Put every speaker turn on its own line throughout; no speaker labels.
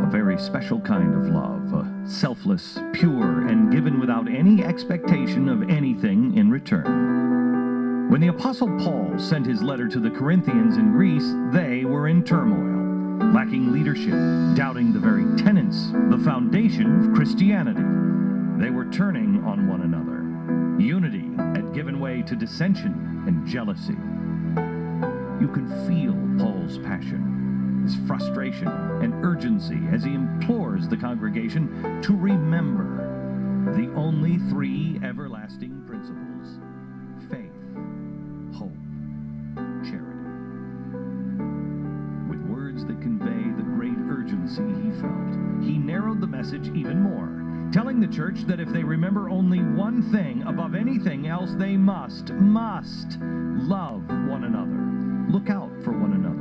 a very special kind of love, selfless, pure, and given without any expectation of anything in return. When the Apostle Paul sent his letter to the Corinthians in Greece, they were in turmoil, lacking leadership, doubting the very tenets, the foundation of Christianity. They were turning on one another. Unity had given way to dissension and jealousy. You could feel Paul's passion, his frustration and urgency as he implores the congregation to remember the only three everlasting principles: faith, hope, charity. With words that convey the great urgency he felt, he narrowed the message even more, telling the church that if they remember only one thing above anything else, they must love one another. Look out for one another.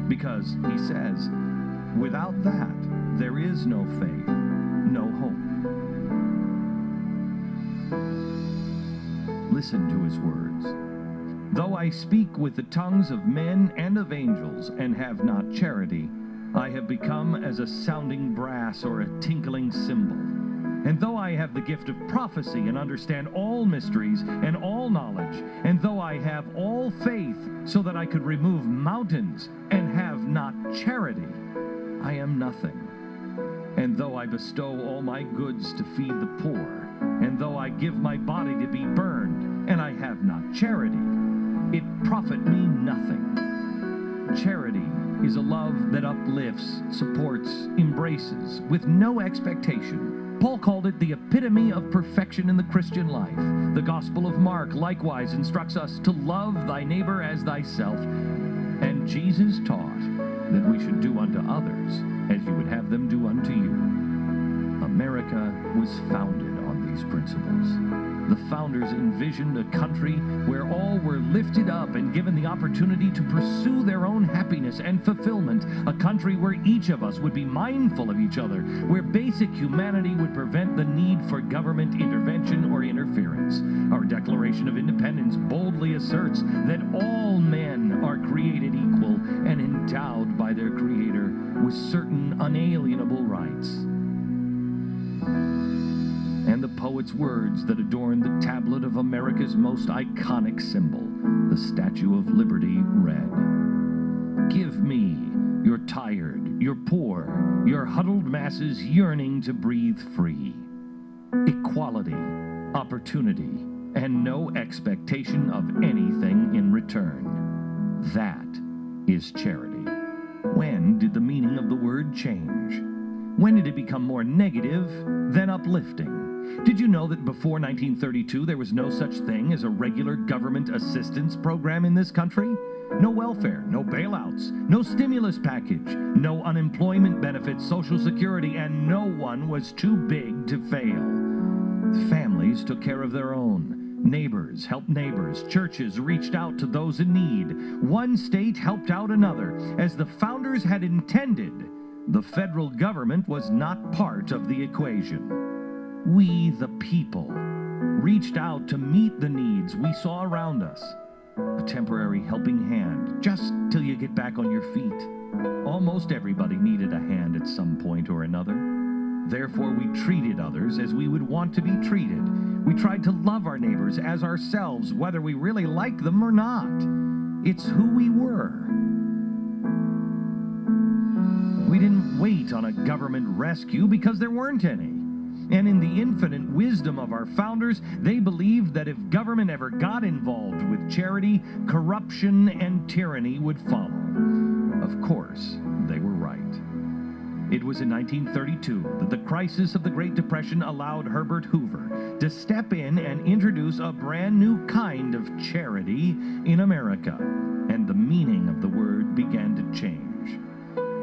Because, he says, without that, there is no faith, no hope. Listen to his words. Though I speak with the tongues of men and of angels and have not charity, I have become as a sounding brass or a tinkling cymbal. And though I have the gift of prophecy and understand all mysteries and all knowledge, and though I have all faith so that I could remove mountains and have not charity, I am nothing. And though I bestow all my goods to feed the poor, and though I give my body to be burned, and I have not charity, it profit me nothing. Charity is a love that uplifts, supports, embraces, with no expectation. Paul called it the epitome of perfection in the Christian life. The Gospel of Mark likewise instructs us to love thy neighbor as thyself. And Jesus taught that we should do unto others as you would have them do unto you. America was founded on these principles. The founders envisioned a country where all were lifted up and given the opportunity to pursue their own happiness and fulfillment, a country where each of us would be mindful of each other, where basic humanity would prevent the need for government intervention or interference. Our Declaration of Independence boldly asserts that all men are created equal and endowed by their Creator with certain unalienable rights. And the poet's words that adorn the tablet of America's most iconic symbol, the Statue of Liberty, read, "Give me, your tired, your poor, your huddled masses yearning to breathe free. Equality, opportunity, and no expectation of anything in return. That is charity." When did the meaning of the word change? When did it become more negative than uplifting? Did you know that before 1932 there was no such thing as a regular government assistance program in this country? No welfare, no bailouts, no stimulus package, no unemployment benefits, Social Security, and no one was too big to fail. Families took care of their own. Neighbors helped neighbors. Churches reached out to those in need. One state helped out another. As the founders had intended, the federal government was not part of the equation. We, the people, reached out to meet the needs we saw around us. A temporary helping hand, just till you get back on your feet. Almost everybody needed a hand at some point or another. Therefore, we treated others as we would want to be treated. We tried to love our neighbors as ourselves, whether we really liked them or not. It's who we were. We didn't wait on a government rescue because there weren't any. And in the infinite wisdom of our founders, they believed that if government ever got involved with charity, corruption and tyranny would follow. Of course, they were right. It was in 1932 that the crisis of the Great Depression allowed Herbert Hoover to step in and introduce a brand new kind of charity in America, and the meaning of the word began to change.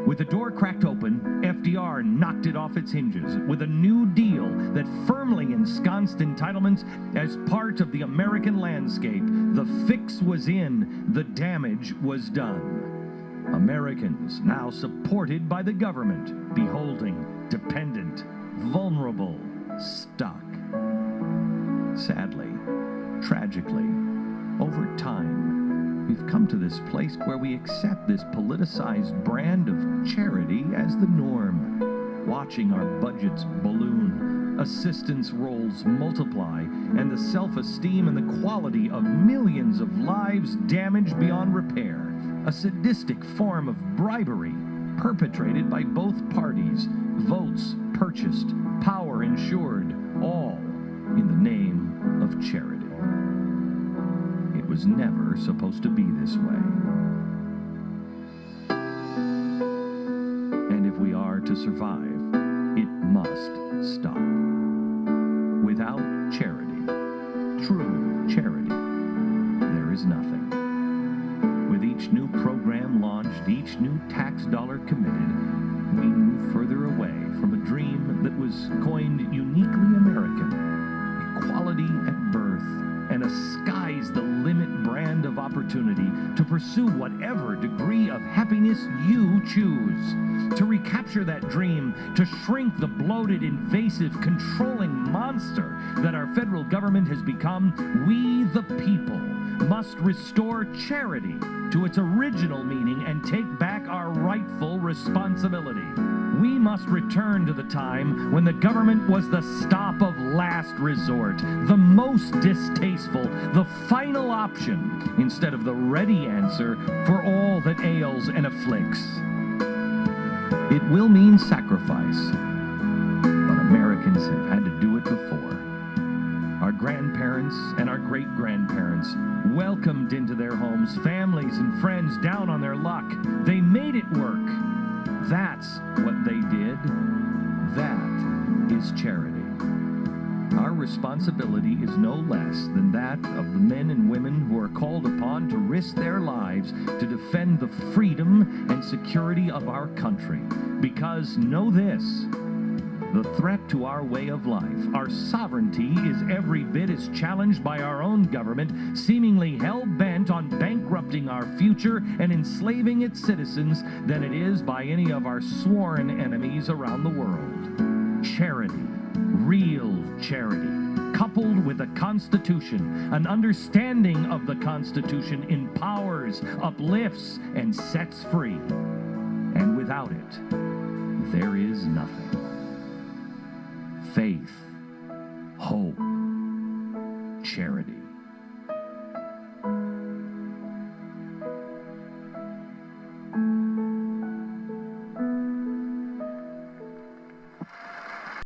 With the door cracked open, FDR knocked it off its hinges with a New Deal that firmly ensconced entitlements as part of the American landscape. The fix was in, the damage was done. Americans now supported by the government, beholding, dependent, vulnerable, stuck. Sadly, tragically, over time, We've come to this place where we accept this politicized brand of charity as the norm, watching our budgets balloon, assistance rolls multiply, and the self-esteem and the quality of millions of lives damaged beyond repair. A sadistic form of bribery perpetrated by both parties, votes purchased, power ensured, all in the name of charity. It was never supposed to be this way. And if we are to survive, it must stop. Without charity, true charity, there is nothing. With each new program launched, each new tax dollar committed, we move further away from a dream that was coined uniquely American, equality at birth, and a sky's-the-limit brand of opportunity to pursue whatever degree of happiness you choose. To recapture that dream, to shrink the bloated, invasive, controlling monster that our federal government has become, we the people must restore charity to its original meaning and take back our rightful responsibility. We must return to the time when the government was the stop of last resort, the most distasteful, the final option, instead of the ready answer for all that ails and afflicts. It will mean sacrifice, but Americans have had to do it before. Our grandparents and our great-grandparents welcomed into their homes families and friends down on their luck. They made it work. That's what they did. That is charity. Our responsibility is no less than that of the men and women who are called upon to risk their lives to defend the freedom and security of our country. Because know this, the threat to our way of life, our sovereignty, is every bit as challenged by our own government, seemingly hell-bent on bankrupting our future and enslaving its citizens, than it is by any of our sworn enemies around the world. Charity, real charity, coupled with a Constitution, an understanding of the Constitution, empowers, uplifts, and sets free. And without it, there is nothing. Faith, hope, charity.